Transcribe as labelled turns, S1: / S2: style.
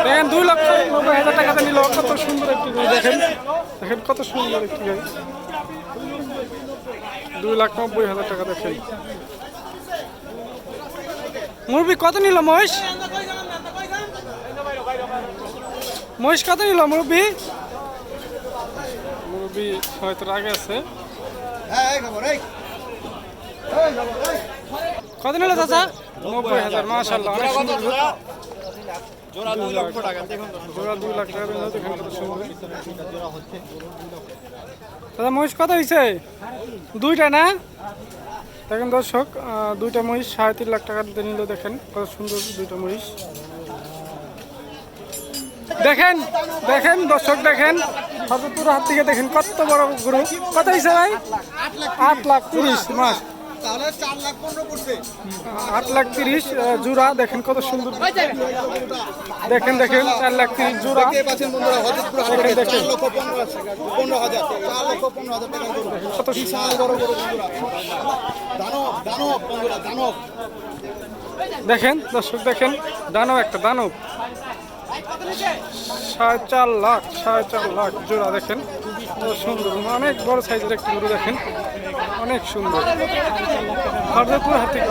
S1: দেখেন 2,90,000 টাকাতে নিল। কত সুন্দর একটি গাই দেখেন, দেখেন কত সুন্দর একটি গাই। 2,90,000 টাকা দেখেন। মুরবি কত নিল মহিষ? মহিষ কত নিল মুরবি? মুরবি হয়তো রাগে আছে। কত নিল চাচা? 90,000। মাশাআল্লাহ, অনেক সুন্দর। জোড়া 2 লক্ষ টাকা দেখুন। জোড়া 2 লাখ টাকা দেখেন কত সুন্দর। দাদা মহিষ কত হয়েছে? দুইটা না? দেখেন দর্শক, দুইটা মহিষ 3.5 লাখ টাকা দিতে নিল। দেখেন কত সুন্দর দুইটা মহিষ। দেখেন দেখেন দর্শক, দেখেন হজরতপুর হাট থেকে দেখেন কত বড় গরু। কত হয়েছে ভাই? 8,30,000 মাস। 8,30,000 জোড়া। দেখেন কত সুন্দর। দেখেন দেখেন 4,30,000 জোড়া। কত দেখেন দর্শক, দেখেন দানব, একটা দানব। 4.5 লাখ জোড়া। দেখেন সুন্দর, অনেক বড় সাইজের একটি গরু। দেখেন অনেক সুন্দর। হজরতপুর হাট থেকে